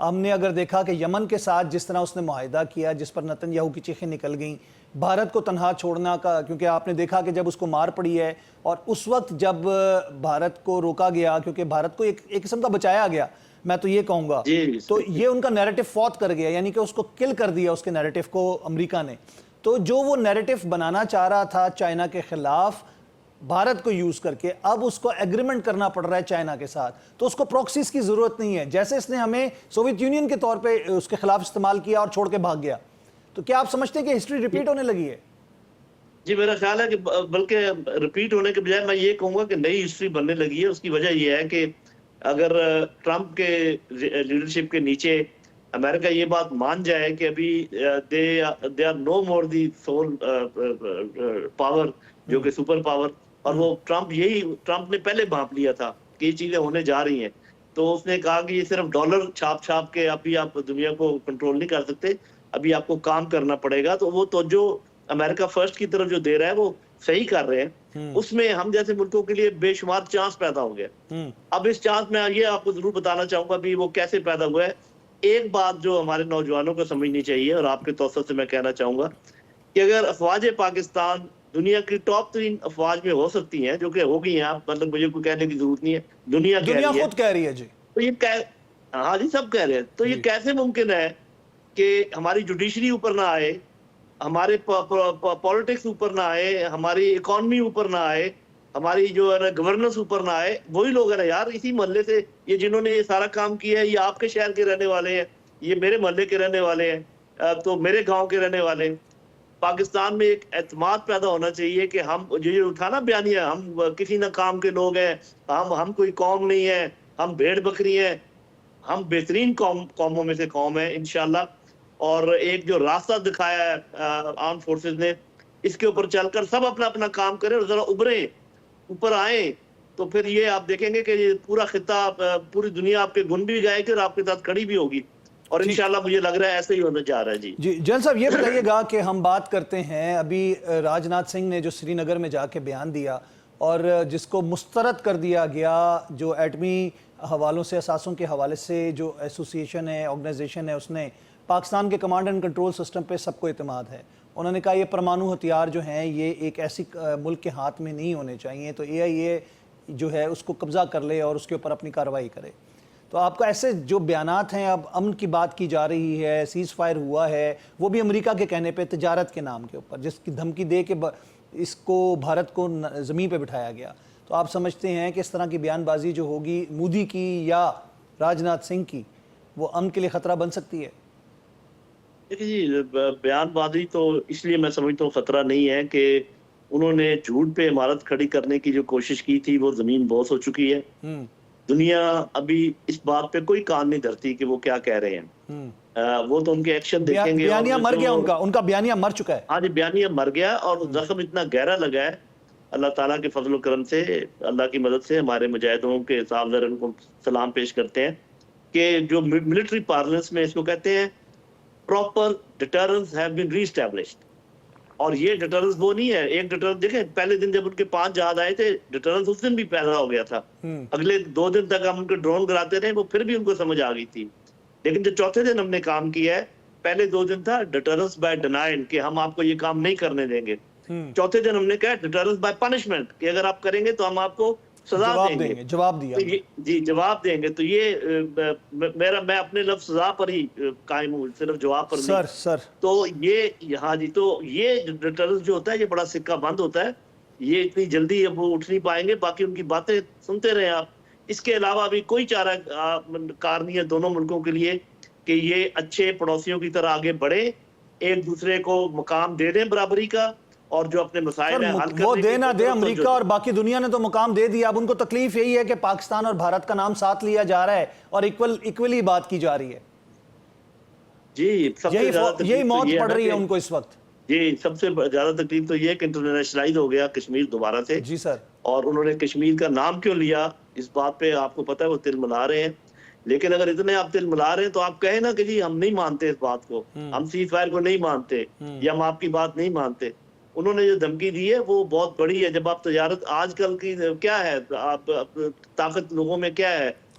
ہم نے اگر دیکھا کہ یمن کے ساتھ جس طرح اس نے معاہدہ کیا جس پر نتن یاہو کی چیخیں نکل گئیں، بھارت کو تنہا چھوڑنا کا، کیونکہ آپ نے دیکھا کہ جب اس کو مار پڑی ہے اور اس وقت جب بھارت کو روکا گیا، کیونکہ بھارت کو ایک قسم کا بچایا گیا، میں تو یہ کہوں گا، تو یہ ان کا نیریٹو فوت کر گیا، یعنی کہ اس کو کل کر دیا اس کے نیریٹو کو امریکہ نے. تو جو وہ نیریٹو بنانا چاہ رہا تھا چائنا کے خلاف بھارت کو یوز کر کے، اب اس کو ایگریمنٹ کرنا پڑ رہا ہے چائنا کے ساتھ، تو اس کو پروکسیز کی ضرورت نہیں ہے. جیسے اس نے ہمیں سوویت یونین کے طور پہ اس کے خلاف استعمال کیا اور چھوڑ کے بھاگ گیا، تو کیا آپ سمجھتے ہیں کہ ہسٹری ریپیٹ ہونے لگی ہے؟ جی میرا خیال ہے کہ بلکہ ریپیٹ ہونے کے بجائے میں یہ کہوں گا کہ نئی ہسٹری بننے لگی ہے. اس کی وجہ یہ ہے کہ اگر ٹرمپ کے لیڈرشپ کے نیچے امریکہ یہ بات مان جائے کہ ابھی they are no more the sole power, جو کہ سپر پاور، اور وہ ٹرمپ نے پہلے بھانپ لیا تھا کہ یہ چیزیں ہونے جا رہی ہیں. تو اس نے کہا کہ یہ صرف ڈالر چھاپ کے ابھی آپ دنیا کو کنٹرول نہیں کر سکتے، ابھی آپ کو کام کرنا پڑے گا. تو وہ توجہ امریکہ فرسٹ کی طرف جو دے رہا ہے وہ صحیح کر رہے ہیں. اس میں ہم جیسے ملکوں کے لیے بے شمار چانس پیدا ہو گیا. اب اس چانس میں یہ آپ کو ضرور بتانا چاہوں گا بھی وہ کیسے پیدا ہوا ہے. ایک بات جو ہمارے نوجوانوں کو سمجھنی چاہیے، اور آپ کے توسط سے میں کہنا چاہوں گا کہ اگر افواج پاکستان دنیا کی ٹاپ 3 افواج میں ہو سکتی ہیں، جو کہ ہو گئی ہیں، مطلب مجھے کوئی کہنے کی ضرورت نہیں ہے، دنیا خود کہہ رہی ہے. جی تو یہ ہاں جی سب کہہ رہے ہیں. تو یہ کیسے ممکن ہے کہ ہماری جوڈیشری اوپر نہ آئے، ہمارے پالیٹکس اوپر نہ آئے، ہماری اکانومی اوپر نہ آئے، ہماری جو ہے نا گورننس اوپر نہ آئے؟ وہی لوگ ہیں نا یار، اسی محلے سے یہ جنہوں نے یہ سارا کام کیا ہے، یہ آپ کے شہر کے رہنے والے ہیں، یہ میرے محلے کے رہنے والے ہیں، تو میرے گاؤں کے رہنے والے ہیں. پاکستان میں ایک اعتماد پیدا ہونا چاہیے کہ ہم جو تھا نا بیانیہ، ہم کسی نہ کام کے لوگ ہیں، ہم کوئی قوم نہیں ہے، ہم بھیڑ بکری ہیں، ہم بہترین قوموں میں سے قوم ہیں انشاءاللہ. اور ایک جو راستہ دکھایا ہے آرم فورسز نے، اس کے اوپر چل کر سب اپنا اپنا کام کریں اور ذرا ابھریں، اوپر آئیں، تو پھر یہ آپ دیکھیں گے کہ یہ پورا خطہ، پوری دنیا آپ کے گن بھی گائے گی اور آپ کے ساتھ کھڑی بھی ہوگی. اور انشاءاللہ مجھے لگ رہا ہے ایسے ہی ہونے جا رہا ہے. جی جنرل صاحب یہ بتائیے گا کہ ہم بات کرتے ہیں ابھی راج ناتھ سنگھ نے جو سری نگر میں جا کے بیان دیا اور جس کو مسترد کر دیا گیا، جو ایٹمی حوالوں سے، اثاثوں کے حوالے سے جو ایسوسیشن ہے، آرگنائزیشن ہے، اس نے پاکستان کے کمانڈ اینڈ کنٹرول سسٹم پہ سب کو اعتماد ہے. انہوں نے کہا یہ پرمانو ہتھیار جو ہیں یہ ایک ایسی ملک کے ہاتھ میں نہیں ہونے چاہیے، تو AIA جو ہے اس کو قبضہ کر لے اور اس کے اوپر اپنی کارروائی کرے. تو آپ کا ایسے جو بیانات ہیں، اب امن کی بات کی جا رہی ہے، سیز فائر ہوا ہے، وہ بھی امریکہ کے کہنے پہ تجارت کے نام کے اوپر، جس کی دھمکی دے کے اس کو بھارت کو زمین پہ بٹھایا گیا. تو آپ سمجھتے ہیں کہ اس طرح کی بیان بازی جو ہوگی مودی کی یا راج ناتھ سنگھ کی، وہ امن کے لیے خطرہ بن سکتی ہے؟ دیکھیں جی، بیان بازی تو اس لیے میں سمجھتا ہوں خطرہ نہیں ہے کہ انہوں نے جھوٹ پہ عمارت کھڑی کرنے کی جو کوشش کی تھی وہ زمین بوس ہو چکی ہے. دنیا ابھی اس بات پہ کوئی کان نہیں دھرتی کہ وہ کیا کہہ رہے ہیں. وہ تو ان کے ایکشن دیکھیں گے. بیانیہ مر گیا، ان کا بیانیہ مر چکا ہے. ہاں جی، بیانیہ مر گیا، اور زخم اتنا گہرا لگا ہے. اللہ تعالیٰ کے فضل و کرم سے، اللہ کی مدد سے ہمارے مجاہدوں کے صاحب ان کو سلام پیش کرتے ہیں کہ جو ملٹری پارلنس میں اس کو کہتے ہیں proper deterrence have been re-established. اور یہ ڈیٹرنس وہ نہیں ہے، ایک ڈیٹرنس دیکھیں پہلے دن جب ان کے 5 جہاز آئے تھے، ڈیٹرنس اس دن بھی پیدا ہو گیا تھا. اگلے 2 دن تک ہم ان کے ڈرون گراتے رہے، وہ پھر بھی ان کو سمجھ آ گئی تھی. لیکن جو چوتھے دن ہم نے کام کیا ہے، پہلے 2 دن تھا ڈیٹرنس بائی ڈینائل کہ ہم آپ کو یہ کام نہیں کرنے دیں گے. چوتھے دن ہم نے کہا ڈیٹرنس بائی پنشمنٹ کہ اگر آپ کریں گے تو ہم آپ کو سزا دیں گے، جواب دیا جی جواب دیں گے. تو یہ میں اپنے لفظ سزا پر ہی قائم ہوں، صرف جواب پر نہیں. تو یہ ہاں جی، تو یہ ڈیٹرنس جو ہوتا ہے یہ بڑا سکہ بند ہوتا ہے. یہ اتنی جلدی اب وہ اٹھ نہیں پائیں گے. باقی ان کی باتیں سنتے رہیں آپ. اس کے علاوہ ابھی کوئی چارہ کار نہیں ہے دونوں ملکوں کے لیے کہ یہ اچھے پڑوسیوں کی طرح آگے بڑھیں، ایک دوسرے کو مقام دے دیں برابری کا، اور جو اپنے مسائل ہیں حل کرنے وہ دے نہ دے، امریکہ اور باقی دنیا نے تو مقام دے دیا. اب ان کو تکلیف یہی ہے کہ پاکستان اور بھارت کا نام ساتھ لیا جا رہا ہے اور ایکولی بات کی جا رہی ہے. جی سب سے زیادہ یہی موت پڑ رہی ہے ان کو اس وقت. جی سب سے زیادہ تکلیف تو یہ کہ انٹرنیشنلائز ہو گیا کشمیر دوبارہ سے. جی سر. اور انہوں نے کشمیر کا نام کیوں لیا اس بات پہ آپ کو پتہ ہے وہ تل ملا رہے ہیں. لیکن اگر اتنے آپ تل ملا رہے ہیں تو آپ کہیں نا کہ جی ہم نہیں مانتے اس بات کو، ہم سیز فائر کو نہیں مانتے، یا ہم آپ کی بات نہیں مانتے. انہوں نے جو دھمکی دی ہے وہ بہت بڑی ہے. جب آپ تجارت آج کل کی کیا ہے، آپ طاقت لوگوں میں کیا ہے،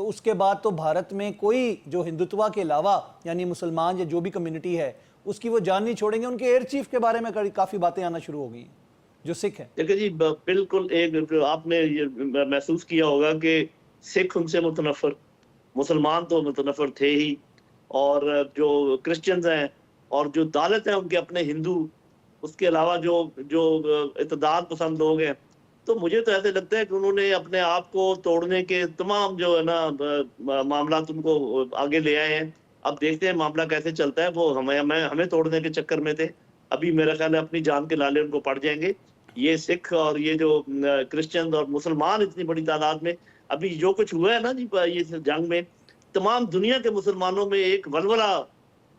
تو اس کے بعد تو بھارت میں کوئی جو ہندوتوا کے علاوہ یعنی مسلمان یا جو بھی کمیونٹی ہے اس کی وہ جان نہیں چھوڑیں گے. ان کے ایئر چیف کے بارے میں کافی باتیں آنا شروع ہو گئی ہیں جو سکھ ہیں. دیکھیں جی بالکل ایک آپ نے یہ محسوس کیا ہوگا کہ سکھ ان سے متنفر، مسلمان تو متنفر تھے ہی، اور جو کرسچنز ہیں اور جو دالت ہیں ان کے اپنے ہندو، اس کے علاوہ جو اعتدال پسند لوگ ہیں. تو مجھے تو ایسے لگتا ہے کہ انہوں نے اپنے آپ کو توڑنے کے تمام جو ہے نا معاملات ان کو آگے لے آئے ہیں. اب دیکھتے ہیں معاملہ کیسے چلتا ہے. وہ ہمیں توڑنے کے چکر میں تھے، ابھی میرا خیال ہے اپنی جان کے لالے ان کو پڑ جائیں گے. یہ سکھ اور یہ جو کرسچن اور مسلمان اتنی بڑی تعداد میں ابھی جو کچھ ہوا ہے نا جی یہ جنگ میں، تمام دنیا کے مسلمانوں میں ایک ولولہ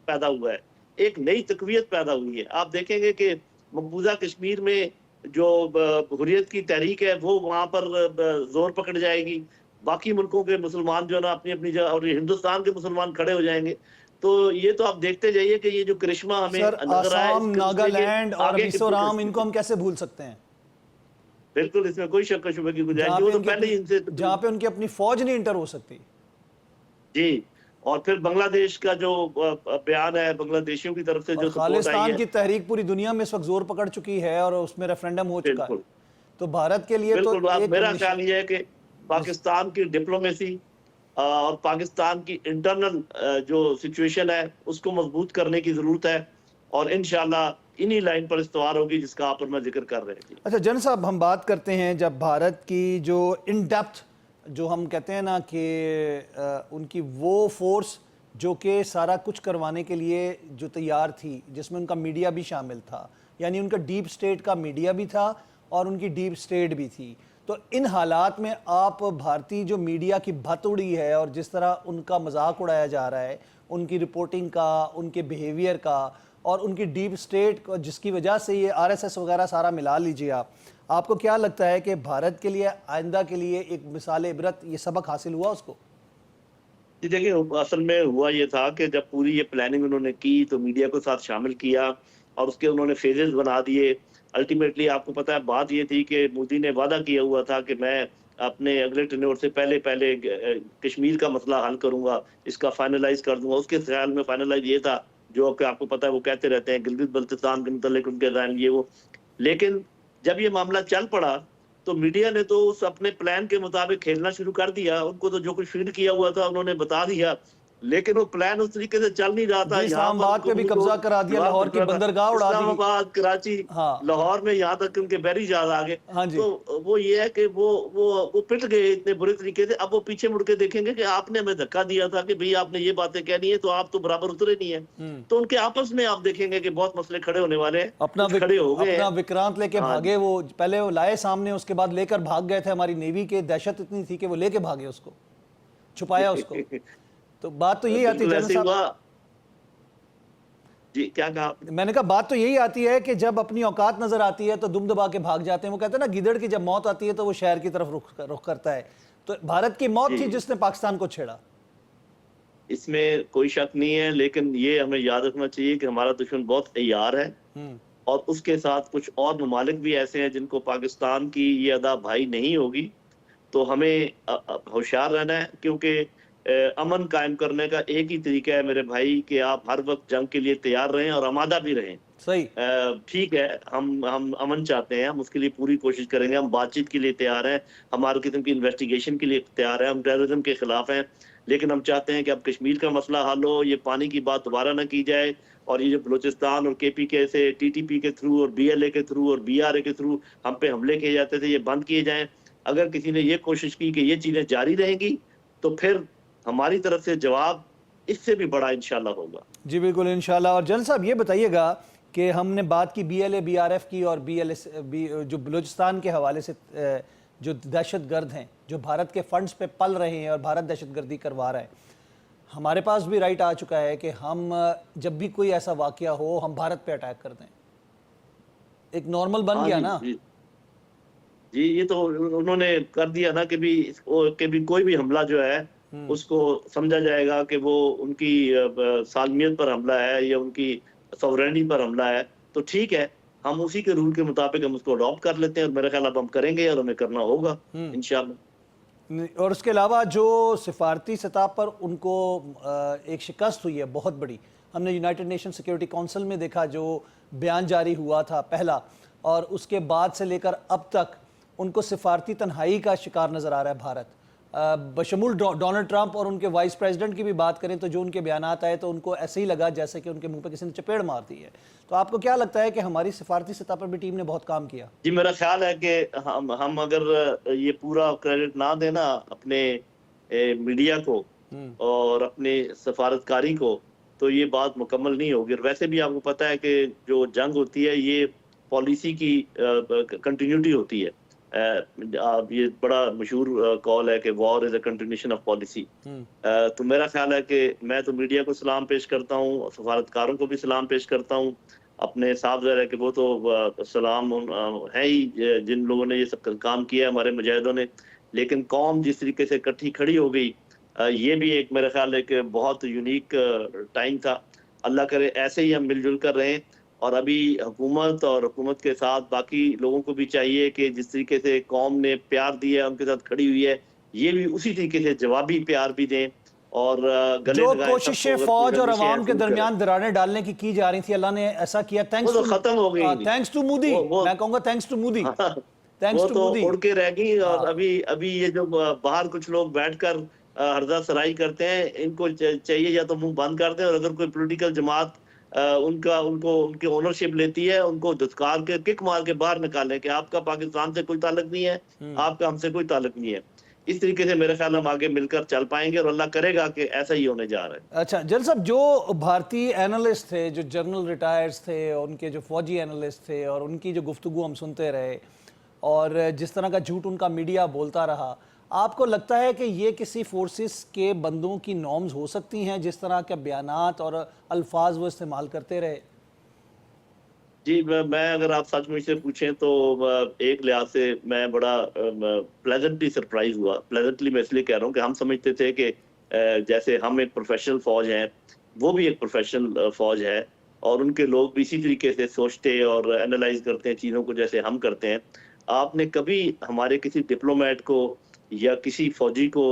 پیدا ہوا ہے، ایک نئی تقویت پیدا ہوئی ہے. آپ دیکھیں گے کہ مقبوضہ کشمیر میں جو حریت کی تحریک ہے وہ وہاں پر زور پکڑ جائے گی. باقی ملکوں کے مسلمان جو ہے نا اپنی اپنی جگہ، اور ہندوستان کے مسلمان کھڑے ہو جائیں گے. تو یہ تو آپ دیکھتے جائیے کہ یہ جو کرشمہ ہمیں سر نظر آئے آسام، ناگالینڈ اور میزورام ان کو ہم کیسے بھول سکتے ہیں؟ بالکل اس میں کوئی شک و شبہ کی گنجائش نہیں. وہ تو پہلے ہی ان سے جہاں پہ ان کی اپنی فوج نہیں انٹر ہو سکتی. جی. اور پھر بنگلہ دیش کا جو بیان ہے، بنگلہ دیشیوں کی طرف سے اور جو سپورٹ آئی خالستان ہے، کی تحریک پوری دنیا میں اس وقت زور پکڑ چکی ہے اور اس میں ریفرینڈم ہو چکا ہے. بالکل تو بھارت کے لیے تو بالکل. ایک میرا خیال یہ ہے کہ پاکستان کی ڈپلومیسی اور پاکستان کی انٹرنل جو سچویشن ہے اس کو مضبوط کرنے کی ضرورت ہے، اور انشاءاللہ انہی لائن پر استوار ہوگی جس کا آپ اور میں ذکر کر رہے تھے. اچھا جن صاحب، ہم بات کرتے ہیں جب بھارت کی جو ان ڈیپتھ جو ہم کہتے ہیں نا کہ ان کی وہ فورس جو کہ سارا کچھ کروانے کے لیے جو تیار تھی، جس میں ان کا میڈیا بھی شامل تھا، یعنی ان کا ڈیپ سٹیٹ کا میڈیا بھی تھا اور ان کی ڈیپ سٹیٹ بھی تھی. تو ان حالات میں آپ بھارتی جو میڈیا کی بھت اڑی ہے اور جس طرح ان کا مذاق اڑایا جا رہا ہے، ان کی رپورٹنگ کا، ان کے بیہیویئر کا اور ان کی ڈیپ سٹیٹ جس کی وجہ سے یہ RSS وغیرہ سارا ملا لیجیے آپ کو کیا لگتا ہے کہ بھارت کے لیے آئندہ کے لیے ایک مثال عبرت یہ سبق حاصل ہوا اس کو؟ جی دیکھیں، اصل میں ہوا یہ تھا کہ جب پوری یہ پلاننگ انہوں نے کی تو میڈیا کو ساتھ شامل کیا اور اس کے انہوں نے فیزز بنا دیے. الٹیمیٹلی آپ کو پتا ہے بات یہ تھی کہ مودی نے وعدہ کیا ہوا تھا کہ میں اپنے اگلے ٹینیور سے پہلے کشمیر کا مسئلہ حل کروں گا، اس کا فائنلائز کر دوں گا. اس کے خیال میں فائنلائز یہ تھا جو کہ آپ کو پتا ہے وہ کہتے رہتے ہیں گلگت بلتستان کے متعلق ان کے ذہن یہ وہ. لیکن جب یہ معاملہ چل پڑا تو میڈیا نے تو اس اپنے پلان کے مطابق کھیلنا شروع کر دیا. ان کو تو جو کچھ فیڈ کیا ہوا تھا انہوں نے بتا دیا، لیکن وہ پلان اس طریقے سے چل نہیں رہا تھا. جی، یہاں اسلام آباد پہ بھی قبضہ کرا دیا، لاہور کی بندرگاہ اڑا دی، اسلام آباد، کراچی، لاہور میں یہاں تک ان کے بحری جہاز آ گئے. تو وہ یہ ہے کہ وہ پٹ گئے اتنے برے طریقے سے. اب وہ پیچھے مڑ کے دیکھیں گے کہ آپ نے ہمیں دھکا دیا تھا کہ بھئی آپ نے یہ باتیں کہنی ہے تو آپ تو برابر اترے نہیں ہیں. تو ان کے آپس میں آپ دیکھیں گے کہ بہت مسئلے کھڑے ہونے والے ہیں. کھڑے ہو گئے ہیں، اپنا وکرانت لے کے بھاگے. وہ پہلے وہ لائے سامنے، اس کے بعد لے کر بھاگ گئے تھے. ہماری نیوی کے دہشت اتنی تھی کہ وہ لے کے بھاگے، اس کو چھپایا اس کو. تو بات تو یہی آتی ہے جنرل صاحب. جی کیا کہا؟ میں نے کہا بات تو یہی آتی ہے کہ جب اپنی اوقات نظر آتی ہے تو دم دبا کے بھاگ جاتے ہیں. وہ کہتے ہیں نا گدڑ کی جب موت آتی ہے تو وہ شہر کی طرف رخ کرتا ہے. تو بھارت کی موت تھی جس نے پاکستان کو چھیڑا، اس میں کوئی شک نہیں ہے. لیکن یہ ہمیں یاد رکھنا چاہیے کہ ہمارا دشمن بہت عیار ہے، اور اس کے ساتھ کچھ اور ممالک بھی ایسے ہیں جن کو پاکستان کی یہ ادا بھائی نہیں ہوگی. تو ہمیں ہوشیار رہنا ہے، کیونکہ امن قائم کرنے کا ایک ہی طریقہ ہے میرے بھائی کہ آپ ہر وقت جنگ کے لیے تیار رہیں اور آمادہ بھی رہیں. صحیح. ٹھیک ہے، ہم امن چاہتے ہیں، ہم اس کے لیے پوری کوشش کریں گے. ہم بات چیت کے لیے تیار ہیں، ہمارے قسم کی انویسٹیگیشن کے لیے تیار ہیں، ہم ٹیررزم کے خلاف ہیں. لیکن ہم چاہتے ہیں کہ اب کشمیر کا مسئلہ حل ہو، یہ پانی کی بات دوبارہ نہ کی جائے، اور یہ جو بلوچستان اور KPK سے TTP کے تھرو اور BLA کے تھرو اور BRA کے تھرو ہم پہ حملے کیے جاتے تھے، یہ بند کیے جائیں. اگر کسی نے یہ کوشش کی کہ یہ چیزیں جاری رہیں گی تو پھر ہماری طرف سے جواب اس سے بھی بڑا انشاءاللہ ہوگا. جی بالکل انشاءاللہ. اور جنرل صاحب یہ بتائیے گا کہ ہم نے بات کی BLA BRF کی اور جو بلوچستان کے حوالے سے جو دہشت گرد ہیں جو بھارت کے فنڈز پہ پل رہے ہیں اور بھارت دہشت گردی کروا رہا ہے، ہمارے پاس بھی رائٹ آ چکا ہے کہ ہم جب بھی کوئی ایسا واقعہ ہو ہم بھارت پہ اٹیک کر دیں. ایک نارمل بن گیا نا. جی یہ تو انہوں نے کر دیا نا کہ بھی کوئی بھی حملہ جو ہے اس کو سمجھا جائے گا کہ وہ ان کی سالمیت پر حملہ ہے یا ان کی سورینٹی پر حملہ ہے. تو ٹھیک ہے، ہم اسی کے رول کے مطابق ہم اس کو اڈاپٹ کر لیتے ہیں، اور میرے خیال اب ہم کریں گے اور ہمیں کرنا ہوگا انشاءاللہ. اور اس کے علاوہ جو سفارتی سطح پر ان کو ایک شکست ہوئی ہے بہت بڑی، ہم نے یونائٹڈ نیشن سیکیورٹی کونسل میں دیکھا جو بیان جاری ہوا تھا پہلا، اور اس کے بعد سے لے کر اب تک ان کو سفارتی تنہائی کا شکار نظر آ رہا ہے بھارت، بشمول ڈونلڈ ٹرمپ اور ان کے وائس پریزیڈنٹ کی بھی بات کریں تو جو ان کے بیانات آئے تو ان کو ایسے ہی لگا جیسے کہ ان کے منہ پہ کسی نے چپیڑ مار دی ہے۔ تو آپ کو کیا لگتا ہے کہ ہماری سفارتی سطح پر بھی ٹیم نے بہت کام کیا؟ جی میرا خیال ہے کہ ہم اگر یہ پورا کریڈٹ نہ دینا اپنے میڈیا کو اور اپنے سفارتکاری کو تو یہ بات مکمل نہیں ہوگی، اور ویسے بھی آپ کو پتہ ہے کہ جو جنگ ہوتی ہے یہ پالیسی کی کنٹینیوٹی ہوتی ہے، یہ بڑا مشہور کال ہے کہ وار از اے کنٹینیوشن آف پالیسی۔ تو میرا خیال ہے کہ میں تو میڈیا کو سلام پیش کرتا ہوں، سفارتکاروں کو بھی سلام پیش کرتا ہوں، اپنے صاحب ظاہر ہے کہ وہ تو سلام ہے ہی جن لوگوں نے یہ سب کام کیا ہے ہمارے مجاہدوں نے، لیکن قوم جس طریقے سے اکٹھی کھڑی ہو گئی یہ بھی ایک میرا خیال ہے کہ بہت یونیک ٹائم تھا۔ اللہ کرے ایسے ہی ہم مل جل کر رہیں، اور ابھی حکومت اور حکومت کے ساتھ باقی لوگوں کو بھی چاہیے کہ جس طریقے سے قوم نے پیار دیا ان کے ساتھ کھڑی ہوئی ہے، یہ بھی اسی طریقے سے جوابی پیار بھی دیں اور گلے جو لگائیں۔ کوششیں فوج اور عوام کے درمیان دراڑیں ڈالنے کی جا رہی تھی، اللہ نے ایسا کیا، وہ تو ختم ہو گئی، تھینکس ٹو مودی، میں کہوں گا تھینکس ٹو مودی، وہ تو اڑ کے رہ گئی۔ اور ابھی یہ جو باہر کچھ لوگ بیٹھ کر ہرزہ سرائی کرتے ہیں، ان کو چاہیے یا تو منہ بند کر دیں، اور اگر کوئی پولیٹیکل جماعت ان کی اونرشپ لیتی ہے ان کو دھتکار کے کک مار کے باہر نکالیں کہ آپ کا پاکستان سے کوئی تعلق نہیں ہے، آپ کا ہم سے کوئی تعلق نہیں ہے۔ اس طریقے سے میرے خیال ہم آگے مل کر چل پائیں گے، اور اللہ کرے گا کہ ایسا ہی ہونے جا رہا ہے۔ اچھا جل صاحب، جو بھارتی اینالسٹ تھے، جو جنرل ریٹائرز تھے، ان کے جو فوجی اینالسٹ تھے، اور ان کی جو گفتگو ہم سنتے رہے اور جس طرح کا جھوٹ ان کا میڈیا بولتا رہا، آپ کو لگتا ہے کہ یہ کسی فورسز کے بندوں کی نارمز ہو سکتی ہیں جس طرح کے بیانات اور الفاظ وہ استعمال کرتے رہے؟ جی میں اگر آپ سچ مجھ سے پوچھیں تو ایک لحاظ سے میں بڑا پلیزنٹلی سرپرائز ہوا۔ پلیزنٹلی میں اس لیے کہہ رہا ہوں کہ ہم سمجھتے تھے کہ جیسے ہم ایک پروفیشنل فوج ہیں، وہ بھی ایک پروفیشنل فوج ہے، اور ان کے لوگ بھی اسی طریقے سے سوچتے اور انالائز کرتے ہیں چیزوں کو جیسے ہم کرتے ہیں۔ آپ نے کبھی ہمارے کسی ڈپلومیٹ کو یا کسی فوجی کو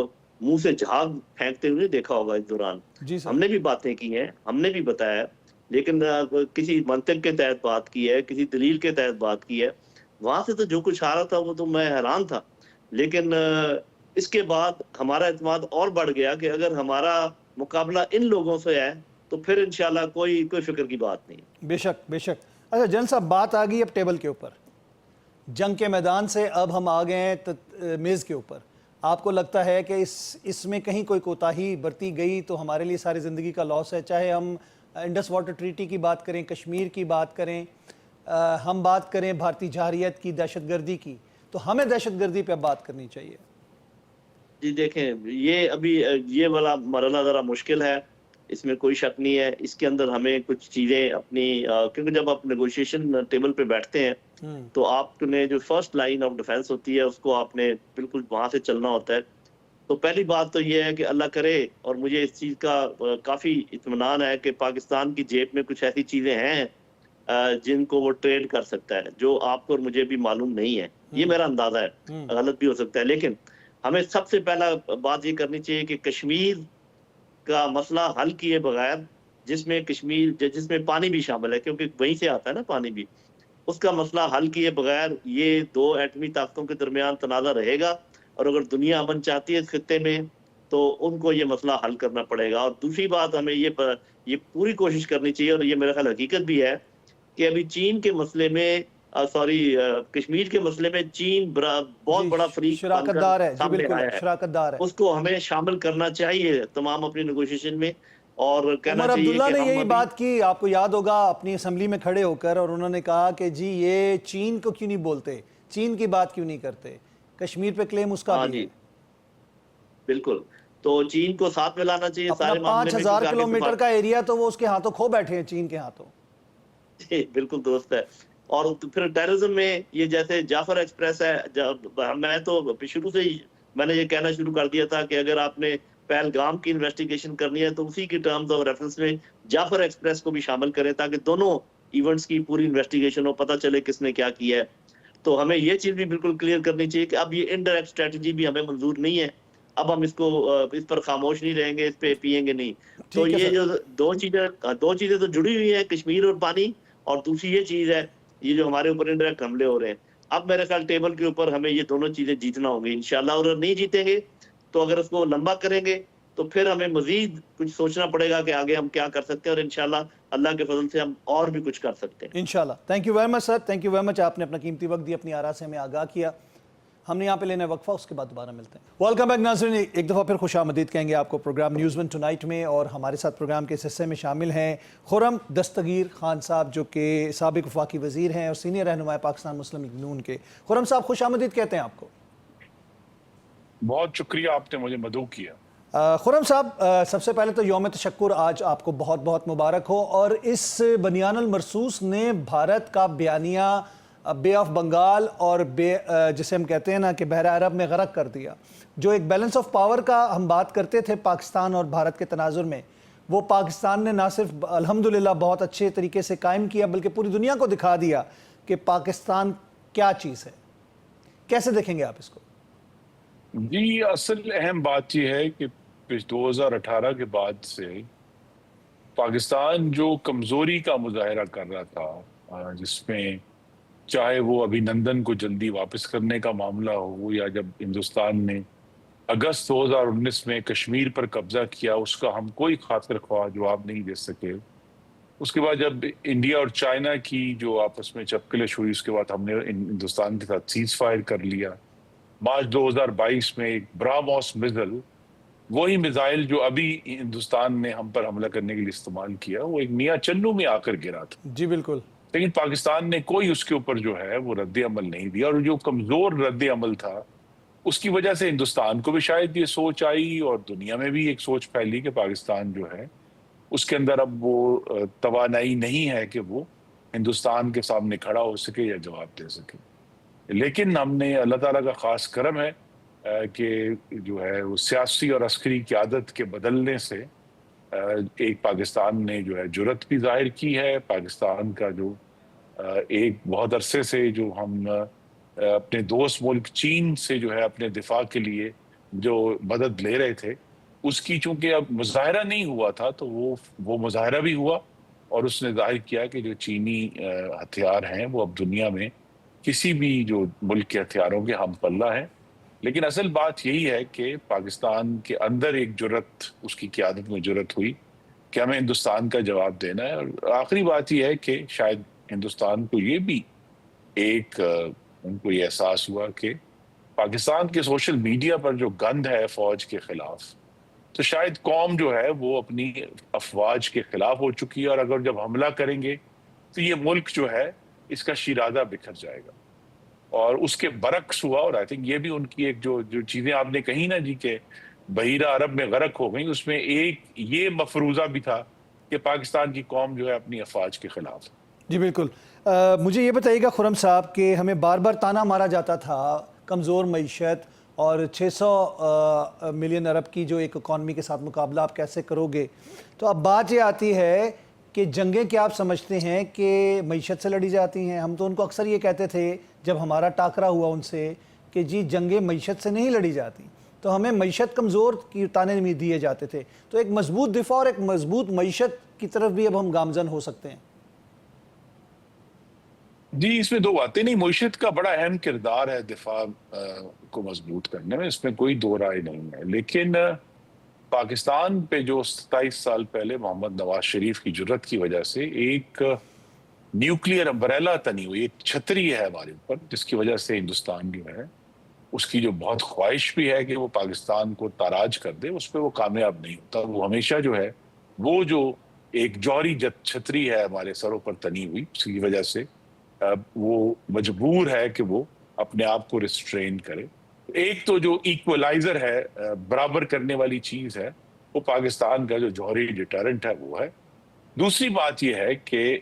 منہ سے جھاگ پھینکتے ہوئے دیکھا ہوگا اس دوران۔ ہم نے بھی باتیں کی ہیں، ہم نے بھی بتایا، لیکن کسی منطق کے تحت بات کی ہے، کسی دلیل کے تحت بات کی ہے۔ وہاں سے تو جو کچھ آ رہا تھا وہ تو میں حیران تھا، لیکن اس کے بعد ہمارا اعتماد اور بڑھ گیا کہ اگر ہمارا مقابلہ ان لوگوں سے ہے تو پھر انشاءاللہ کوئی فکر کی بات نہیں۔ بے شک بے شک۔ اچھا جن صاحب، بات آ گئی اب ٹیبل کے اوپر، جنگ کے میدان سے اب ہم آ گئے ہیں میز کے اوپر۔ آپ کو لگتا ہے کہ اس میں کہیں کوئی کوتاہی برتی گئی تو ہمارے لیے ساری زندگی کا لاس ہے؟ چاہے ہم انڈس واٹر ٹریٹی کی بات کریں، کشمیر کی بات کریں، ہم بات کریں بھارتی جارحیت کی، دہشت گردی کی، تو ہمیں دہشت گردی پہ بات کرنی چاہیے۔ جی دیکھیں، یہ ابھی یہ والا مرحلہ ذرا مشکل ہے، اس میں کوئی شک نہیں ہے۔ اس کے اندر ہمیں کچھ چیزیں اپنی کیونکہ جب آپ نیگوشیشن ٹیبل پہ بیٹھتے ہیں تو آپ نے جو فرسٹ لائن آف ڈیفense ہوتی ہے اس کو آپ نے بالکل وہاں سے چلنا ہوتا ہے۔ تو پہلی بات تو یہ ہے کہ اللہ کرے، اور مجھے اس چیز کا کافی اطمینان ہے کہ پاکستان کی جیب میں کچھ ایسی چیزیں ہیں جن کو وہ ٹریڈ کر سکتا ہے، جو آپ کو اور مجھے بھی معلوم نہیں ہے۔ یہ میرا اندازہ ہے، غلط بھی ہو سکتا ہے، لیکن ہمیں سب سے پہلا بات یہ کرنی چاہیے کہ کشمیر کا مسئلہ حل کیے بغیر، جس میں پانی بھی شامل ہے، کیونکہ وہیں سے آتا ہے نا پانی بھی، اس کا مسئلہ حل کیے بغیر یہ دو ایٹمی طاقتوں کے درمیان تنازع رہے گا، اور اگر دنیا امن چاہتی ہے اس خطے میں تو ان کو یہ مسئلہ حل کرنا پڑے گا۔ اور دوسری بات، ہمیں یہ پوری کوشش کرنی چاہیے، اور یہ میرا خیال حقیقت بھی ہے کہ ابھی چین کے مسئلے میں کشمیر کے مسئلے میں چین بہت بڑا فریق بن کر سامنے آیا ہے، شراکت دار ہے۔ اس کو ہمیں شامل کرنا چاہیے تمام اپنی نیگوشیشن میں، اور کہنا عمر چاہیے عبداللہ کہ نے یہی بات کی، آپ کو یاد ہوگا، اپنی اسمبلی میں کھڑے ہو کر، اور انہوں نے کہا کہ جی یہ چین کو کیوں نہیں بولتے، چین کی بات کیوں نہیں کرتے، کشمیر پہ کلیم اس کا بھی ہے۔ بالکل، تو چین کو ساتھ میں لانا چاہیے اپنا سارے معاملے میں۔ 5000 کلومیٹر کا ایریا تو وہ اس کے ہاتھوں کھو بیٹھے ہیں، چین کے ہاتھوں۔ جی بالکل درست ہے۔ اور پھر ٹیررزم میں یہ جیسے جعفر ایکسپریس ہے، میں تو شروع سے ہی میں نے یہ کہنا شروع کر دیا تھا کہ اگر آپ نے پہلگام کی انویسٹیگیشن کرنی ہے تو اسی کی ٹرمز آف ریفرنس میں جعفر ایکسپریس کو بھی شامل کریں، تاکہ دونوں ایونٹس کی پوری انویسٹیگیشن ہو، پتہ چلے کس نے کیا کیا ہے۔ تو ہمیں یہ چیز بھی بالکل کلیئر کرنی چاہیے کہ اب یہ انڈائریکٹ اسٹریٹجی بھی ہمیں منظور نہیں ہے. اب ہم اس پر خاموش نہیں رہیں گے, اس پہ پیئیں گے نہیں. تو ٹھیک ہے یہ سر. جو دو چیزیں تو جڑی ہوئی ہیں, کشمیر اور پانی, اور دوسری یہ چیز ہے یہ جو ہمارے اوپر انڈائریکٹ حملے ہو رہے ہیں. اب میرے خیال ٹیبل کے اوپر ہمیں یہ دونوں چیزیں جیتنا ہوں گی انشاءاللہ, اور اگر نہیں جیتیں گے تو اگر اس کو لمبا کریں گے تو پھر ہمیں مزید کچھ سوچنا پڑے گا کہ آگے ہم کیا کر سکتے ہیں, اور انشاءاللہ اللہ کے فضل سے ہم اور بھی کچھ کر سکتے ہیں. انشاءاللہ. Thank you very much sir, thank you very much. آپ نے اپنا قیمتی وقت دیا, اپنی آراء سے ہمیں آگاہ کیا. ہم نے یہاں پہ لینا وقفہ, اس کے بعد دوبارہ ملتے ہیں. ویلکم بیک ناظرین, ایک دفعہ پھر خوش آمدید کہیں گے آپ کو پروگرام نیوز ون ٹونائٹ میں. اور ہمارے ساتھ پروگرام کے اس حصے میں شامل ہیں خرم دستگیر خان صاحب, جو کہ سابق وفاقی وزیر ہیں اور سینئر رہنما پاکستان مسلم لیگ نون کے. خرم صاحب خوش آمدید کہتے ہیں آپ کو. بہت شکریہ, آپ نے مجھے مدعو کیا. خرم صاحب, سب سے پہلے تو یوم تشکر آج آپ کو بہت بہت مبارک ہو. اور اس بنیان المرصوص نے بھارت کا بیانیہ بے آف بنگال اور جسے ہم کہتے ہیں نا کہ بحر عرب میں غرق کر دیا. جو ایک بیلنس آف پاور کا ہم بات کرتے تھے پاکستان اور بھارت کے تناظر میں, وہ پاکستان نے نہ صرف الحمدللہ بہت اچھے طریقے سے قائم کیا, بلکہ پوری دنیا کو دکھا دیا کہ پاکستان کیا چیز ہے. کیسے دیکھیں گے آپ اس کو؟ جی, اصل اہم بات یہ ہے کہ 2018 کے بعد سے پاکستان جو کمزوری کا مظاہرہ کر رہا تھا, جس میں چاہے وہ ابھی نندن کو جلدی واپس کرنے کا معاملہ ہو, یا جب ہندوستان نے اگست 2019 میں کشمیر پر قبضہ کیا, اس کا ہم کوئی خاطر خواہ جواب نہیں دے سکے. اس کے بعد جب انڈیا اور چائنا کی جو آپس میں چپکلش ہوئی, اس کے بعد ہم نے ہندوستان کے ساتھ سیز فائر کر لیا. مارچ 2022 میں ایک براموس میزائل, وہی میزائل جو ابھی ہندوستان نے ہم پر حملہ کرنے کے لیے استعمال کیا, وہ ایک میاں چنو میں آ کر گرا تھا. جی بالکل. لیکن پاکستان نے کوئی اس کے اوپر جو ہے وہ رد عمل نہیں دیا, اور جو کمزور رد عمل تھا اس کی وجہ سے ہندوستان کو بھی شاید یہ سوچ آئی, اور دنیا میں بھی ایک سوچ پھیلی کہ پاکستان جو ہے اس کے اندر اب وہ توانائی نہیں ہے کہ وہ ہندوستان کے سامنے کھڑا ہو سکے یا جواب دے سکے. لیکن ہم نے, اللہ تعالیٰ کا خاص کرم ہے کہ جو ہے وہ سیاسی اور عسکری قیادت کے بدلنے سے ایک پاکستان نے جو ہے جرأت بھی ظاہر کی ہے. پاکستان کا جو ایک بہت عرصے سے جو ہم اپنے دوست ملک چین سے جو ہے اپنے دفاع کے لیے جو مدد لے رہے تھے, اس کی چونکہ اب مظاہرہ نہیں ہوا تھا, تو وہ مظاہرہ بھی ہوا, اور اس نے ظاہر کیا کہ جو چینی ہتھیار ہیں وہ اب دنیا میں کسی بھی جو ملک کے ہتھیاروں کے ہم پلہ ہیں. لیکن اصل بات یہی ہے کہ پاکستان کے اندر ایک جرأت, اس کی قیادت میں جرأت ہوئی کہ ہمیں ہندوستان کا جواب دینا ہے. اور آخری بات یہ ہے کہ شاید ہندوستان کو یہ بھی ایک ان کو یہ احساس ہوا کہ پاکستان کے سوشل میڈیا پر جو گند ہے فوج کے خلاف, تو شاید قوم جو ہے وہ اپنی افواج کے خلاف ہو چکی ہے, اور اگر جب حملہ کریں گے تو یہ ملک جو ہے اس کا شیرازہ بکھر جائے گا. اور اس کے برعکس ہوا, اور آئی تھنک یہ بھی ان کی ایک جو چیزیں آپ نے کہی نا جی کہ بحیرہ عرب میں غرق ہو گئی, اس میں ایک یہ مفروضہ بھی تھا کہ پاکستان کی قوم جو ہے اپنی افواج کے خلاف. جی بالکل. مجھے یہ بتائیے گا خرم صاحب کہ ہمیں بار بار تانا مارا جاتا تھا کمزور معیشت اور 600 ملین ارب کی جو ایک اکانومی کے ساتھ مقابلہ آپ کیسے کرو گے. تو اب بات یہ آتی ہے کہ جنگیں کیا آپ سمجھتے ہیں کہ معیشت سے لڑی جاتی ہیں؟ ہم تو ان کو اکثر یہ کہتے تھے جب ہمارا ٹاکرا ہوا ان سے کہ جی جنگیں معیشت سے نہیں لڑی جاتی, تو ہمیں معیشت کمزور کی تانے دیے جاتے تھے. تو ایک مضبوط دفاع اور ایک مضبوط معیشت کی طرف بھی اب ہم گامزن ہو سکتے ہیں. جی, اس میں دو باتیں نہیں, معیشت کا بڑا اہم کردار ہے دفاع کو مضبوط کرنے میں, اس میں کوئی دو رائے نہیں ہے. لیکن پاکستان پہ جو 27 سال پہلے محمد نواز شریف کی جرأت کی وجہ سے ایک نیوکلیئر امبریلا تنی ہوئی, ایک چھتری ہے ہمارے اوپر, جس کی وجہ سے ہندوستان جو ہے اس کی جو بہت خواہش بھی ہے کہ وہ پاکستان کو تاراج کر دے, اس پہ وہ کامیاب نہیں ہوتا. وہ ہمیشہ جو ہے وہ جو ایک جوہری چھتری ہے ہمارے سروں پر تنی ہوئی, اس کی وجہ سے وہ مجبور ہے کہ وہ اپنے آپ کو ریسٹرین کرے. ایک تو جو ایکولائزر ہے, برابر کرنے والی چیز ہے, وہ پاکستان کا جو جوہری ڈیٹرنٹ ہے وہ ہے. دوسری بات یہ ہے کہ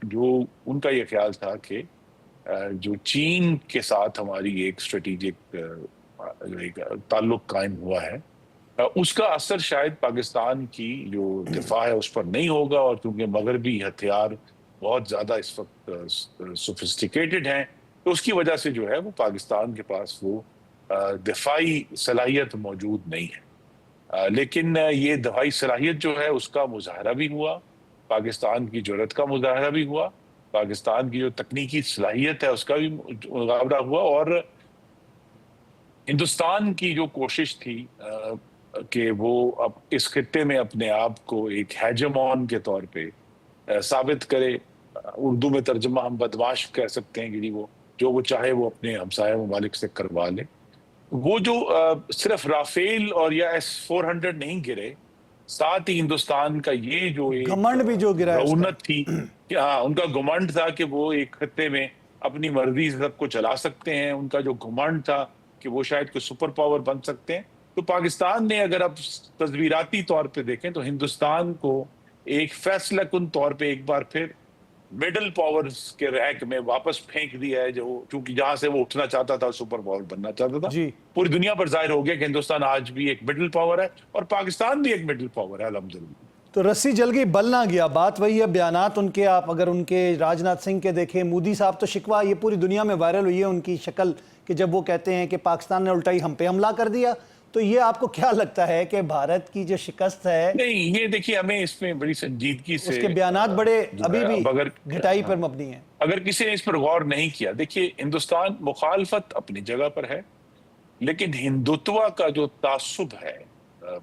جو ان کا یہ خیال تھا کہ جو چین کے ساتھ ہماری ایک اسٹریٹجک تعلق قائم ہوا ہے, اس کا اثر شاید پاکستان کی جو دفاع ہے اس پر نہیں ہوگا. اور کیونکہ مغربی ہتھیار بہت زیادہ اس وقت سوفسٹیکیٹڈ ہیں, تو اس کی وجہ سے جو ہے وہ پاکستان کے پاس وہ دفاعی صلاحیت موجود نہیں ہے. لیکن یہ دفاعی صلاحیت جو ہے اس کا مظاہرہ بھی ہوا, پاکستان کی جرأت کا مظاہرہ بھی ہوا, پاکستان کی جو تکنیکی صلاحیت ہے اس کا بھی مظاہرہ ہوا, اور ہندوستان کی جو کوشش تھی کہ وہ اب اس خطے میں اپنے آپ کو ایک ہیجمون کے طور پہ ثابت کرے, اردو میں ترجمہ ہم بدمعاش کہہ سکتے ہیں کہ وہ جو وہ چاہے وہ اپنے ہمسایہ ممالک سے کروا لے. وہ جو صرف رافیل اور یا S-400 نہیں گرے, ساتھ ہی ہندوستان کا یہ جو ایک گھمنڈ بھی جو گرا ہے اس کا. رونت تھی کہ ہاں ان کا گھمنڈ تھا کہ وہ ایک خطے میں اپنی مرضی سے سب کو چلا سکتے ہیں, ان کا جو گھمنڈ تھا کہ وہ شاید کوئی سپر پاور بن سکتے ہیں. تو پاکستان نے اگر اب تصویراتی طور پہ دیکھیں تو ہندوستان کو ایک فیصلہ کن طور پہ ایک بار پھر مڈل پاورز کے ریک میں واپس پھینک دیا ہے, جو چونکہ جہاں سے وہ اٹھنا چاہتا تھا, سپر پاور بننا چاہتا تھا. جی پوری دنیا پر ظاہر ہو گیا کہ ہندوستان آج بھی ایک مڈل پاور ہے, اور پاکستان بھی ایک مڈل پاور ہے الحمدللہ. تو رسی جل گئی بل نہ گیا, بات وہی ہے. بیانات ان کے آپ اگر ان کے راجناتھ سنگھ کے دیکھیں, مودی صاحب تو شکوہ یہ پوری دنیا میں وائرل ہوئی ہے ان کی شکل, کہ جب وہ کہتے ہیں کہ پاکستان نے الٹا ہی ہم پہ حملہ کر دیا. تو یہ آپ کو کیا لگتا ہے کہ بھارت کی جو شکست ہے, نہیں یہ دیکھیے ہمیں اس میں بڑی سنجیدگی سے, اس کے بیانات بڑے ابھی بھی اگر گھٹائی پر مبنی ہیں. اگر کسی نے اس پر غور نہیں کیا, دیکھیے ہندوستان مخالفت اپنی جگہ پر ہے, لیکن ہندوتوا کا جو تعصب ہے,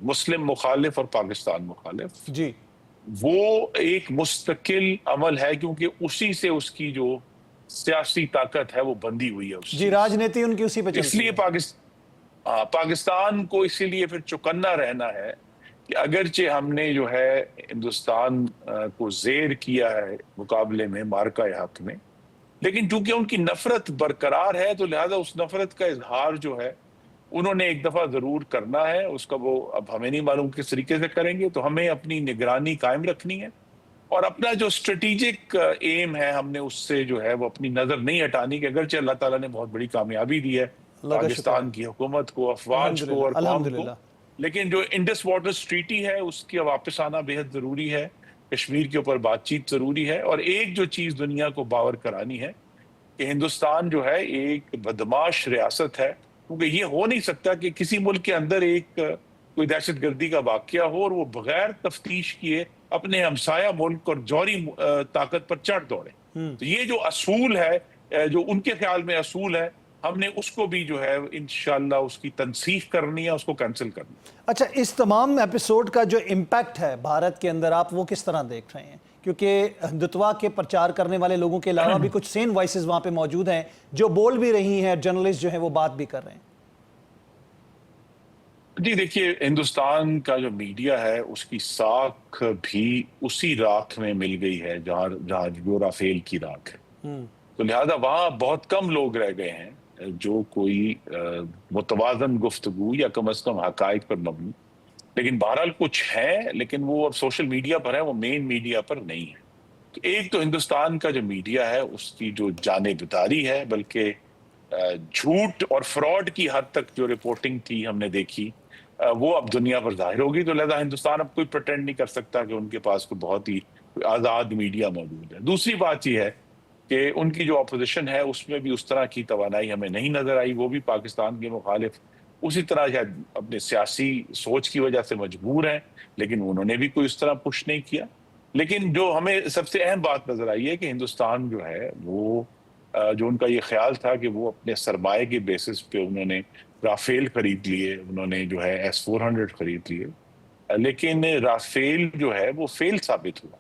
مسلم مخالف اور پاکستان مخالف, جی وہ ایک مستقل عمل ہے, کیونکہ اسی سے اس کی جو سیاسی طاقت ہے وہ بندھی ہوئی ہے. جی راجنیتی ان کی اسی پہ اس چلتی لیے ہے. پاکستان کو اسی لیے پھر چوکنا رہنا ہے کہ اگرچہ ہم نے جو ہے ہندوستان کو زیر کیا ہے مقابلے میں مارکا حق میں, لیکن چونکہ ان کی نفرت برقرار ہے تو لہذا اس نفرت کا اظہار جو ہے انہوں نے ایک دفعہ ضرور کرنا ہے. اس کا وہ اب ہمیں نہیں معلوم کس طریقے سے کریں گے, تو ہمیں اپنی نگرانی قائم رکھنی ہے, اور اپنا جو اسٹریٹجک ایم ہے ہم نے اس سے جو ہے وہ اپنی نظر نہیں ہٹانی, کہ اگرچہ اللہ تعالیٰ نے بہت بڑی کامیابی دی ہے پاکستان کی حکومت کو, افواج کو اور قوم کو, لیکن جو انڈس واٹرز ٹریٹی ہے اس کی واپس آنا بہت ضروری ہے, کشمیر کے اوپر بات چیت ضروری ہے. اور ایک جو چیز دنیا کو باور کرانی ہے کہ ہندوستان جو ہے ایک بدمعاش ریاست ہے, کیونکہ یہ ہو نہیں سکتا کہ کسی ملک کے اندر ایک کوئی دہشت گردی کا واقعہ ہو اور وہ بغیر تفتیش کیے اپنے ہمسایہ ملک اور جوہری طاقت پر چڑھ دوڑے. تو یہ جو اصول ہے, جو ان کے خیال میں اصول ہے, ہم نے اس کو بھی جو ہے انشاءاللہ اس کی تنسیخ کرنی ہے, اس کو کینسل کرنی ہے. اچھا, اس تمام ایپیسوڈ کا جو امپیکٹ ہے بھارت کے اندر, آپ وہ کس طرح دیکھ رہے ہیں؟ کیونکہ ہندوتوا کے پرچار کرنے والے لوگوں کے علاوہ بھی کچھ سین وائسز وہاں پہ موجود ہیں جو بول بھی رہی ہیں, جرنلسٹ جو ہیں وہ بات بھی کر رہے ہیں. جی دیکھیے, ہندوستان کا جو میڈیا ہے اس کی ساکھ بھی اسی راکھ میں مل گئی ہے جہاں جو رافیل کی راکھ ہے. تو لہذا وہاں بہت کم لوگ رہ گئے ہیں جو کوئی متوازن گفتگو یا کم از کم حقائق پر مبنی, لیکن بہرحال کچھ ہیں, لیکن وہ اب سوشل میڈیا پر ہے, وہ مین میڈیا پر نہیں ہے. تو ایک تو ہندوستان کا جو میڈیا ہے اس کی جو جانبداری ہے, بلکہ جھوٹ اور فراڈ کی حد تک جو رپورٹنگ تھی ہم نے دیکھی, وہ اب دنیا پر ظاہر ہوگی. تو لہذا ہندوستان اب کوئی پریٹینڈ نہیں کر سکتا کہ ان کے پاس کوئی بہت ہی آزاد میڈیا موجود ہے. دوسری بات یہ ہے کہ ان کی جو اپوزیشن ہے اس میں بھی اس طرح کی توانائی ہمیں نہیں نظر آئی. وہ بھی پاکستان کے مخالف اسی طرح شاید اپنے سیاسی سوچ کی وجہ سے مجبور ہیں, لیکن انہوں نے بھی کوئی اس طرح پش نہیں کیا. لیکن جو ہمیں سب سے اہم بات نظر آئی ہے کہ ہندوستان جو ہے وہ جو ان کا یہ خیال تھا کہ وہ اپنے سرمایہ کے بیسس پہ انہوں نے رافیل خرید لیے, انہوں نے جو ہے S-400 خرید لیے, لیکن رافیل جو ہے وہ فیل ثابت ہوا.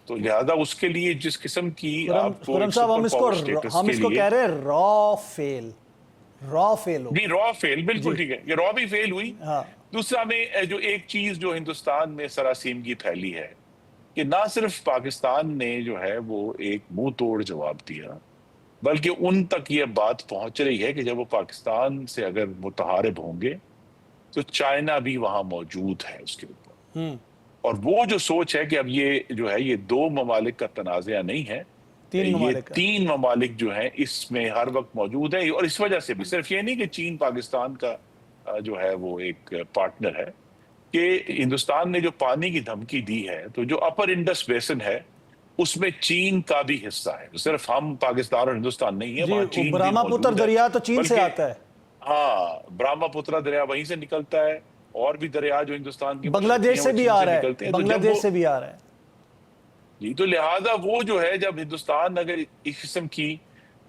تو لہذا اس کے لیے جس قسم کی آپ کو خرم صاحب, ہم اس کو کہہ رہے ہیں را فیل جی, را فیل, بالکل ٹھیک ہے, یہ را بھی فیل ہوئی. دوسرا میں جو ایک چیز جو ہندوستان میں سراسیمگی پھیلی ہے کہ نہ صرف پاکستان نے جو ہے وہ ایک منہ توڑ جواب دیا, بلکہ ان تک یہ بات پہنچ رہی ہے کہ جب وہ پاکستان سے اگر متحارب ہوں گے تو چائنا بھی وہاں موجود ہے اس کے اوپر. اور وہ جو سوچ ہے کہ اب یہ جو ہے یہ دو ممالک کا تنازعہ نہیں ہے, یہ تین ممالک جو ہیں اس میں ہر وقت موجود ہے. اور اس وجہ سے بھی صرف یہ نہیں کہ چین پاکستان کا جو ہے وہ ایک پارٹنر ہے, کہ ہندوستان نے جو پانی کی دھمکی دی ہے, تو جو اپر انڈس بیسن ہے اس میں چین کا بھی حصہ ہے. صرف ہم پاکستان اور ہندوستان نہیں ہے, وہاں جی چین بھی برہما پتر موجود ہے. دریا تو چین سے بلکہ آتا ہے, ہاں, برہما پترا دریا وہیں سے نکلتا ہے, اور بھی دریا جو ہندوستان کے بنگلہ مشرقی دیش ہیں سے وہ بھی چین آ سے رہا نکلتے ہے, ہیں. تو بنگلہ جب دیش وہ سے بھی آ رہا ہے. جی, تو لہٰذا وہ جو ہے, جب ہندوستان اگر اس قسم کی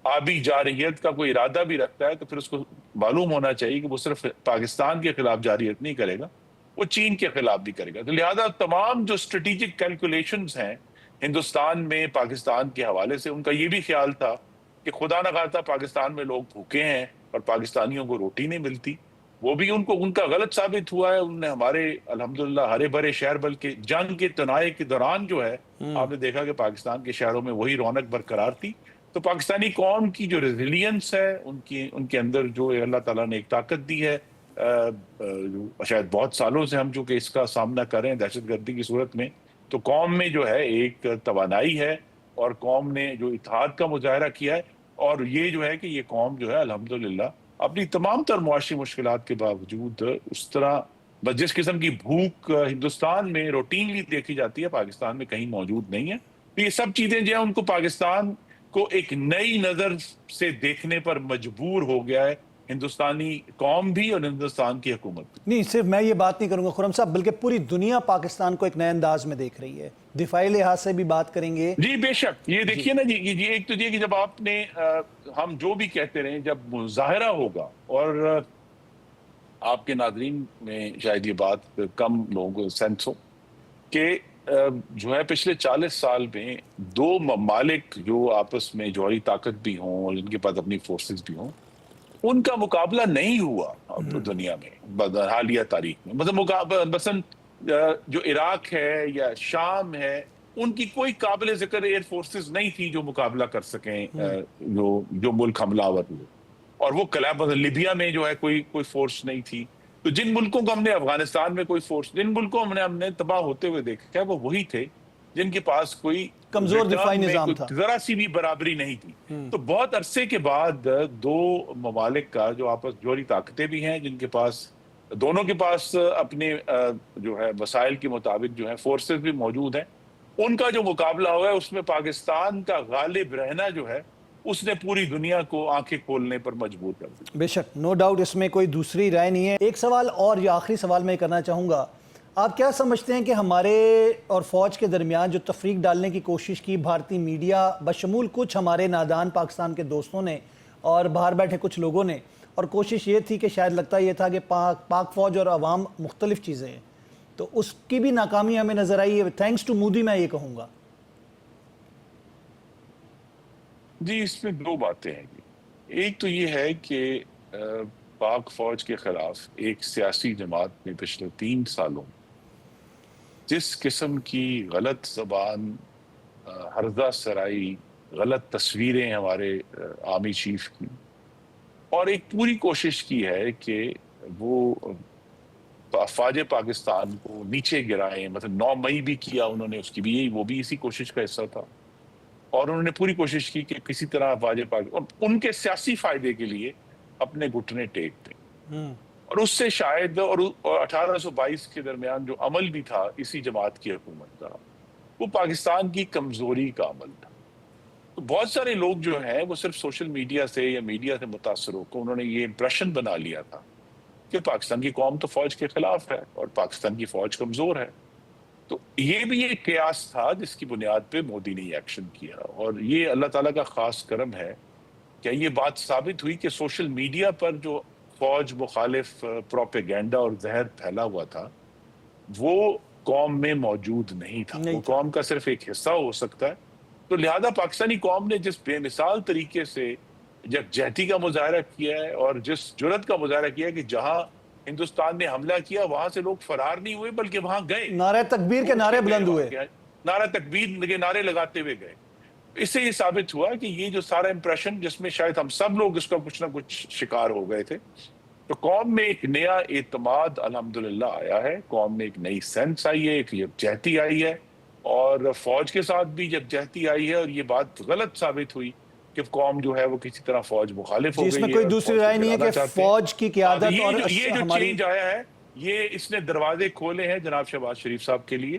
آبی جارحیت کا کوئی ارادہ بھی رکھتا ہے تو پھر اس کو معلوم ہونا چاہیے کہ وہ صرف پاکستان کے خلاف جارحیت نہیں کرے گا, وہ چین کے خلاف بھی کرے گا. تو لہٰذا تمام جو اسٹریٹجک کیلکولیشنز ہیں ہندوستان میں پاکستان کے حوالے سے, ان کا یہ بھی خیال تھا کہ خدا نہ خواستہ پاکستان میں لوگ بھوکے ہیں اور پاکستانیوں کو روٹی نہیں ملتی. وہ بھی ان کا غلط ثابت ہوا ہے. انہوں نے ہمارے الحمدللہ ہرے بھرے شہر, بلکہ جنگ کے تنائے کے دوران جو ہے آپ نے دیکھا کہ پاکستان کے شہروں میں وہی رونق برقرار تھی. تو پاکستانی قوم کی جو ریزیلینس ہے, ان کے اندر جو اللہ تعالیٰ نے ایک طاقت دی ہے, شاید بہت سالوں سے ہم چونکہ اس کا سامنا کر رہے ہیں دہشت گردی کی صورت میں, تو قوم میں جو ہے ایک توانائی ہے, اور قوم نے جو اتحاد کا مظاہرہ کیا ہے. اور یہ جو ہے کہ یہ قوم جو ہے الحمدللہ اپنی تمام تر معاشی مشکلات کے باوجود اس طرح, جس قسم کی بھوک ہندوستان میں روٹینلی دیکھی جاتی ہے پاکستان میں کہیں موجود نہیں ہے. تو یہ سب چیزیں جو ہیں ان کو پاکستان کو ایک نئی نظر سے دیکھنے پر مجبور ہو گیا ہے ہندوستانی قوم بھی اور ہندوستان کی حکومت بھی. نہیں, صرف میں یہ بات نہیں کروں گا خرم صاحب, بلکہ پوری دنیا پاکستان کو ایک نئے انداز میں دیکھ رہی ہے. دفاعی لحاظ سے بھی بات کریں گے. جی بے شک. یہ دیکھیے نا جی, ایک تو یہ کہ جب آپ نے, ہم جو بھی کہتے رہیں, جب مظاہرہ ہوگا, اور آپ کے ناظرین میں شاید یہ بات کم لوگوں کو سینس ہو کہ جو ہے پچھلے 40 سال میں دو ممالک جو آپس میں جوہری طاقت بھی ہوں اور ان کے پاس اپنی فورسز بھی ہوں, ان کا مقابلہ نہیں ہوا دنیا میں حالیہ تاریخ میں. مثلا جو عراق ہے یا شام ہے, ان کی کوئی قابل ذکر ایئر فورسز نہیں تھی جو مقابلہ کر سکیں جو ملک حملہ آور ہوئے. اور وہ لیبیا میں جو ہے کوئی فورس نہیں تھی. تو جن ملکوں کو ہم نے, افغانستان میں کوئی فورس, جن ملکوں ہم نے تباہ ہوتے ہوئے دیکھا ہے, وہ وہی تھے جن کے پاس کوئی کمزور دفاعی نظام تھا, ذرا سی بھی برابری نہیں تھی. تو بہت عرصے کے بعد دو ممالک کا جو آپس جوہری طاقتیں بھی ہیں, جن کے پاس دونوں کے پاس اپنے جو ہے وسائل کے مطابق جو ہے فورسز بھی موجود ہیں, ان کا جو مقابلہ ہوا ہے اس میں پاکستان کا غالب رہنا جو ہے اس نے پوری دنیا کو آنکھیں کھولنے پر مجبور کر دی. بے شک, نو ڈاؤٹ, اس میں کوئی دوسری رائے نہیں ہے. ایک سوال اور, یہ آخری سوال میں کرنا چاہوں گا, آپ کیا سمجھتے ہیں کہ ہمارے اور فوج کے درمیان جو تفریق ڈالنے کی کوشش کی بھارتی میڈیا بشمول کچھ ہمارے نادان پاکستان کے دوستوں نے اور باہر بیٹھے کچھ لوگوں نے, اور کوشش یہ تھی کہ شاید لگتا یہ تھا کہ پاک فوج اور عوام مختلف چیزیں ہیں, تو اس کی بھی ناکامی ہمیں نظر آئی ہے تھینکس ٹو مودی, میں یہ کہوں گا. جی, اس میں دو باتیں ہیں. ایک تو یہ ہے کہ پاک فوج کے خلاف ایک سیاسی جماعت نے پچھلے 3 سالوں جس قسم کی غلط زبان, ہرزہ سرائی, غلط تصویریں ہمارے آرمی چیف کی, اور ایک پوری کوشش کی ہے کہ وہ افواج پاکستان کو نیچے گرائیں. مطلب 9 مئی بھی کیا انہوں نے, اس کی بھی وہ بھی اسی کوشش کا حصہ تھا, اور انہوں نے پوری کوشش کی کہ کسی طرح افواج پاکستان ان کے سیاسی فائدے کے لیے اپنے گھٹنے ٹیک دیں. اور اس سے شاید, اور 1822 کے درمیان جو عمل بھی تھا اسی جماعت کی حکومت کا, وہ پاکستان کی کمزوری کا عمل تھا. تو بہت سارے لوگ جو ہیں وہ صرف سوشل میڈیا سے یا میڈیا سے متاثر ہو کر انہوں نے یہ امپریشن بنا لیا تھا کہ پاکستان کی قوم تو فوج کے خلاف ہے اور پاکستان کی فوج کمزور ہے. تو یہ بھی ایک قیاس تھا جس کی بنیاد پہ مودی نے یہ ایکشن کیا, اور یہ اللہ تعالیٰ کا خاص کرم ہے کہ یہ بات ثابت ہوئی کہ سوشل میڈیا پر جو فوج مخالف پروپیگنڈا اور زہر پھیلا ہوا تھا وہ قوم میں موجود نہیں تھا, وہ قوم کا صرف ایک حصہ ہو سکتا ہے. تو لہذا پاکستانی قوم نے جس بے مثال طریقے سے یکجہتی کا مظاہرہ کیا ہے اور جس جرأت کا مظاہرہ کیا ہے کہ جہاں ہندوستان نے حملہ کیا وہاں سے لوگ فرار نہیں ہوئے بلکہ وہاں گئے, نعرہ تکبیر کے نعرے بلند ہوئے, نعرہ تکبیر کے نعرے لگاتے ہوئے گئے. اس سے یہ ثابت ہوا کہ یہ جو سارا امپریشن جس میں شاید ہم سب لوگ اس کا کچھ نہ کچھ شکار ہو گئے تھے, تو قوم میں ایک نیا اعتماد الحمدللہ آیا ہے, قوم میں ایک نئی سینس آئی ہے, ایک یکجہتی آئی ہے, اور فوج کے ساتھ بھی یکجہتی آئی ہے. اور یہ بات غلط ثابت ہوئی کہ قوم جو ہے وہ کسی طرح فوج مخالف ہو گئی ہے. اس میں کوئی دوسری رائے نہیں ہے کہ فوج کی قیادت اور یہ جو چینج آیا ہے, یہ اس نے دروازے کھولے ہیں جناب شہباز شریف صاحب کے لیے